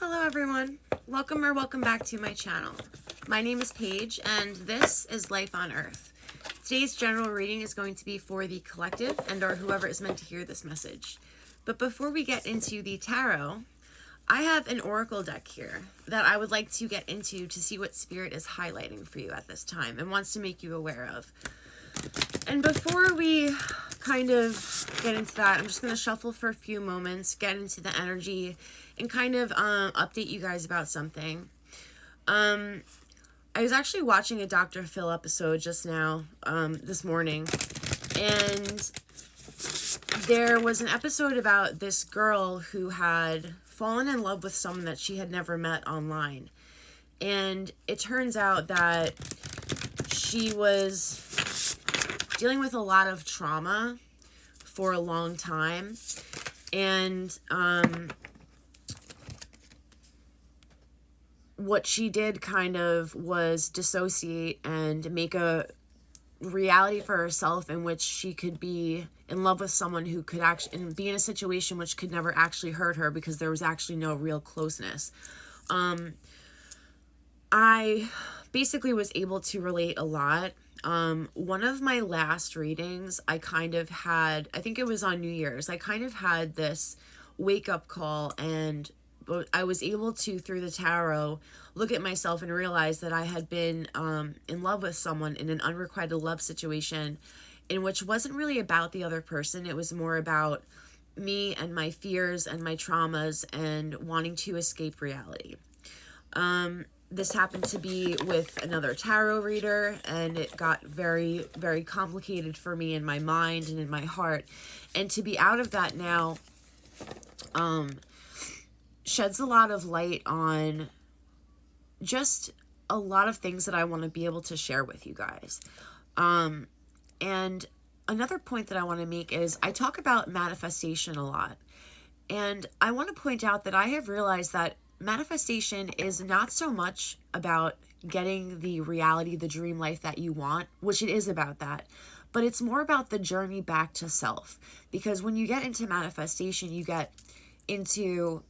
Hello everyone, welcome back to my channel. My name is Paige and this is Life on Earth. Today's general reading is going to be for the collective and or whoever is meant to hear this message. But before we get into the tarot, I have an oracle deck here that I would like to get into to see what spirit is highlighting for you at this time and wants to make you aware of. And before we kind of get into that, I'm just going to shuffle for a few moments, get into the energy, and kind of update you guys about something. I was actually watching a Dr. Phil episode just now, this morning, and there was an episode about this girl who had fallen in love with someone that she had never met online. And it turns out that she was dealing with a lot of trauma for a long time. And what she did kind of was dissociate and make a reality for herself in which she could be in love with someone who could actually and be in a situation which could never actually hurt her because there was actually no real closeness. I basically was able to relate a lot. One of my last readings, I think it was on New Year's, I kind of had this wake up call, and I was able to, through the tarot, look at myself and realize that I had been in love with someone in an unrequited love situation in which wasn't really about the other person. It was more about me and my fears and my traumas and wanting to escape reality. This happened to be with another tarot reader, and it got very, very complicated for me in my mind and in my heart. And to be out of that now sheds a lot of light on just a lot of things that I want to be able to share with you guys. And another point that I want to make is I talk about manifestation a lot. And I want to point out that I have realized that manifestation is not so much about getting the reality, the dream life that you want, which it is about that, but it's more about the journey back to self. Because when you get into manifestation, you get into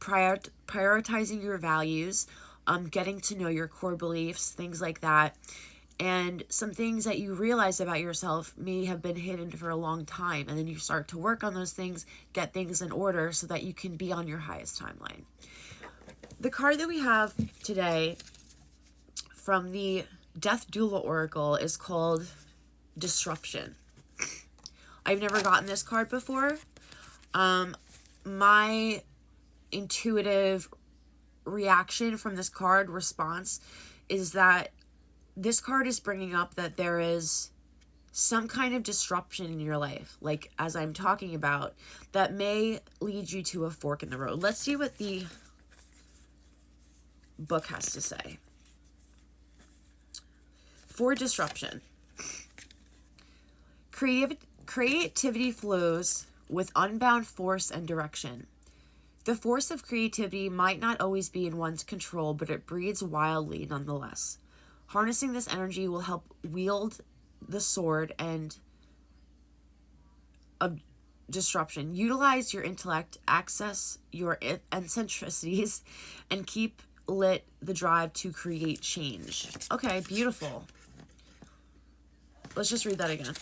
prioritizing your values, getting to know your core beliefs, things like that. And some things that you realize about yourself may have been hidden for a long time. And then you start to work on those things, get things in order so that you can be on your highest timeline. The card that we have today from the Death Doula Oracle is called Disruption. I've never gotten this card before. My intuitive reaction from this card response is that this card is bringing up that there is some kind of disruption in your life, like as I'm talking about, that may lead you to a fork in the road. Let's see what the book has to say. For disruption, creativity flows with unbound force and direction. The force of creativity might not always be in one's control, but it breathes wildly nonetheless. Harnessing this energy will help wield the sword of disruption. Utilize your intellect, access your eccentricities, and keep lit the drive to create change. Okay, beautiful. Let's just read that again.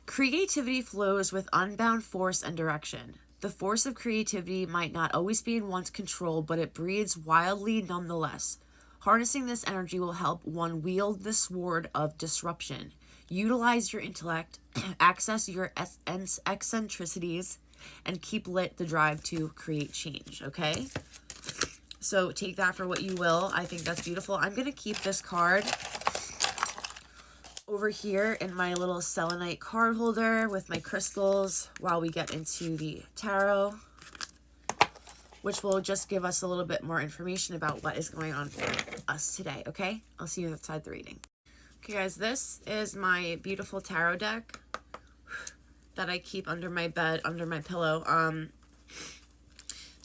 Creativity flows with unbound force and direction. The force of creativity might not always be in one's control, but it breathes wildly nonetheless. Harnessing this energy will help one wield the sword of disruption. Utilize your intellect, access your eccentricities, and keep lit the drive to create change, okay? So take that for what you will. I think that's beautiful. I'm going to keep this card over here in my little selenite card holder with my crystals while we get into the tarot, which will just give us a little bit more information about what is going on for us today, okay? I'll see you outside the reading. Okay, guys, this is my beautiful tarot deck that I keep under my bed, under my pillow.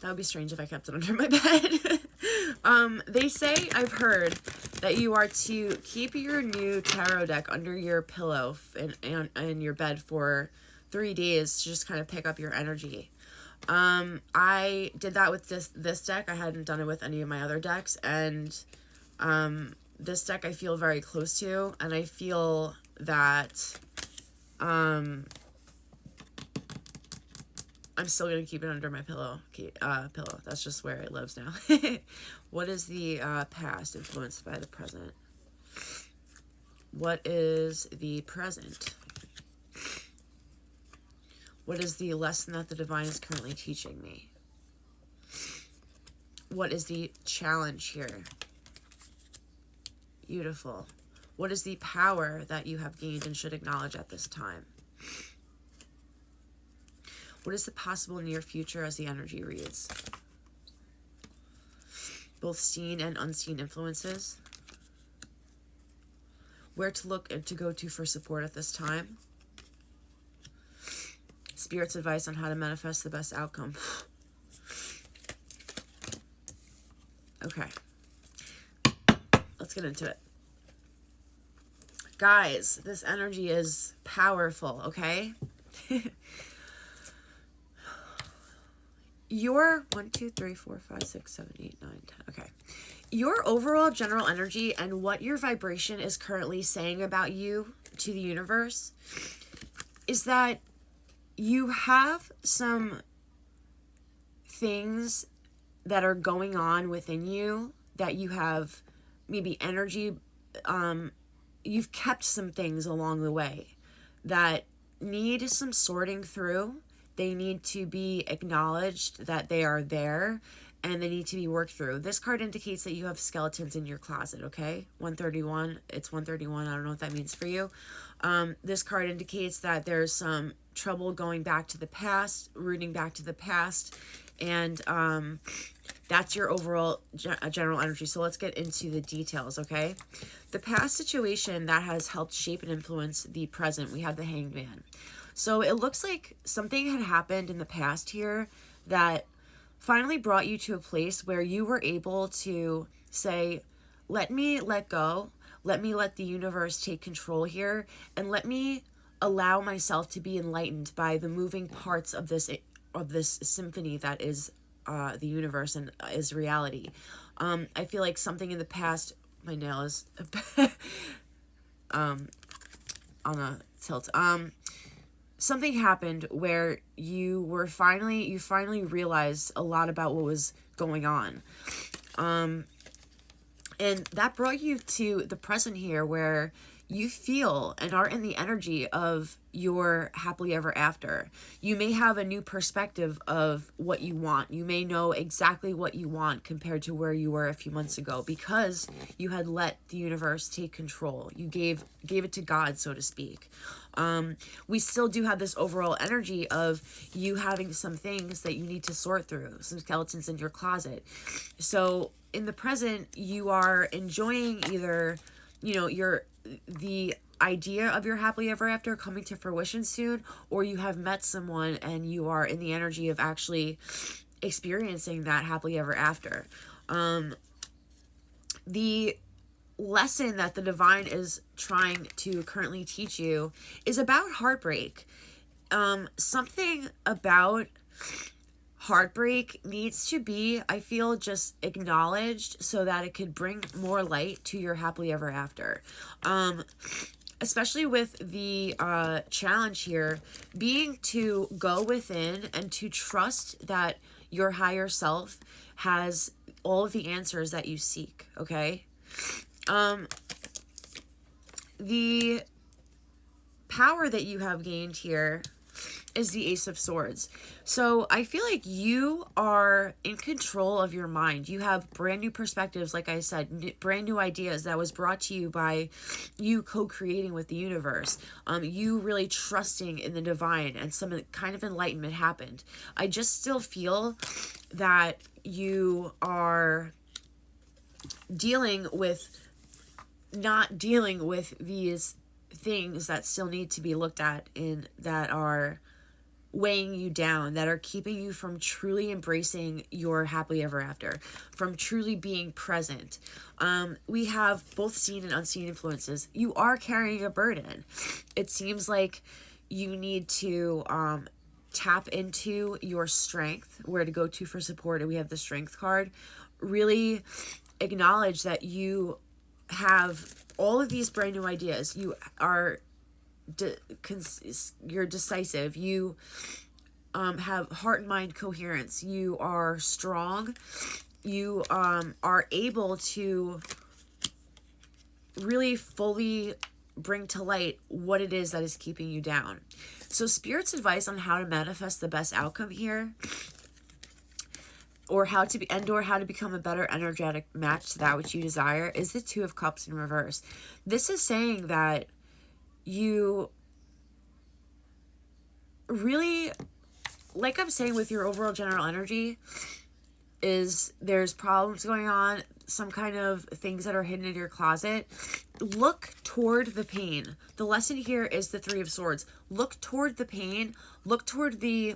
That would be strange if I kept it under my bed. They say, I've heard, that you are to keep your new tarot deck under your pillow in your bed for 3 days to just kind of pick up your energy. I did that with this deck. I hadn't done it with any of my other decks, and this deck I feel very close to, and I feel that I'm still gonna keep it under my pillow. Pillow. That's just where it lives now. What is the past influenced by the present? What is the present? What is the lesson that the divine is currently teaching me? What is the challenge here? Beautiful. What is the power that you have gained and should acknowledge at this time? What is the possible near future as the energy reads? Both seen and unseen influences. Where to look and to go to for support at this time. Spirit's advice on how to manifest the best outcome. Okay. Let's get into it. Guys, this energy is powerful, okay? Your 1, 2, 3, 4, 5, 6, 7, 8, 9, 10. Okay. Your overall general energy and what your vibration is currently saying about you to the universe is that you have some things that are going on within you that you have maybe energy. You've kept some things along the way that need some sorting through. They need to be acknowledged that they are there, and they need to be worked through. This card indicates that you have skeletons in your closet, okay? 131, it's 131, I don't know what that means for you. This card indicates that there's some trouble going back to the past, rooting back to the past, and that's your overall general energy. So let's get into the details, okay? The past situation that has helped shape and influence the present, we have the Hanged Man. So it looks like something had happened in the past here that finally brought you to a place where you were able to say, let me let go, let me let the universe take control here, and let me allow myself to be enlightened by the moving parts of this symphony that is the universe and is reality. I feel like something in the past, my nail is on a tilt. Something happened where you finally realized a lot about what was going on. And that brought you to the present here where you feel and are in the energy of your happily ever after. You may have a new perspective of what you want. You may know exactly what you want compared to where you were a few months ago because you had let the universe take control. You gave it to God, so to speak. We still do have this overall energy of you having some things that you need to sort through, some skeletons in your closet. So in the present, you are enjoying either, the idea of your happily ever after coming to fruition soon, or you have met someone and you are in the energy of actually experiencing that happily ever after. The lesson that the divine is trying to currently teach you is about heartbreak. Something about heartbreak needs to be, I feel, just acknowledged so that it could bring more light to your happily ever after. Especially with the challenge here being to go within and to trust that your higher self has all of the answers that you seek, okay? The power that you have gained here is the Ace of Swords. So I feel like you are in control of your mind. You have brand new perspectives, like I said, brand new ideas that was brought to you by you co-creating with the universe. You really trusting in the divine, and some kind of enlightenment happened. I just still feel that you are not dealing with these things that still need to be looked at and that are weighing you down, that are keeping you from truly embracing your happily ever after, from truly being present. We have both seen and unseen influences. You are carrying a burden. It seems like you need to tap into your strength, where to go to for support, and we have the strength card. Really acknowledge that you have all of these brand new ideas. You are you're decisive. You have heart and mind coherence. You are strong. You are able to really fully bring to light what it is that is keeping you down. So Spirit's advice on how to manifest the best outcome here, or how to become a better energetic match to that which you desire, is the Two of Cups in reverse. This is saying that you really, like I'm saying with your overall general energy, is there's problems going on, some kind of things that are hidden in your closet. Look toward the pain. The lesson here is the Three of Swords. Look toward the pain. Look toward the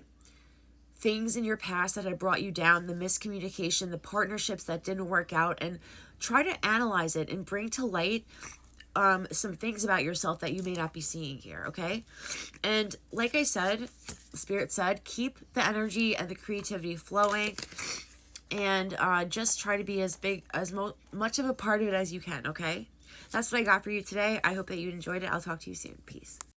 things in your past that had brought you down, the miscommunication, the partnerships that didn't work out, and try to analyze it and bring to light some things about yourself that you may not be seeing here, okay? And like I said, Spirit said, keep the energy and the creativity flowing, and just try to be as much of a part of it as you can, okay? That's what I got for you today. I hope that you enjoyed it. I'll talk to you soon. Peace.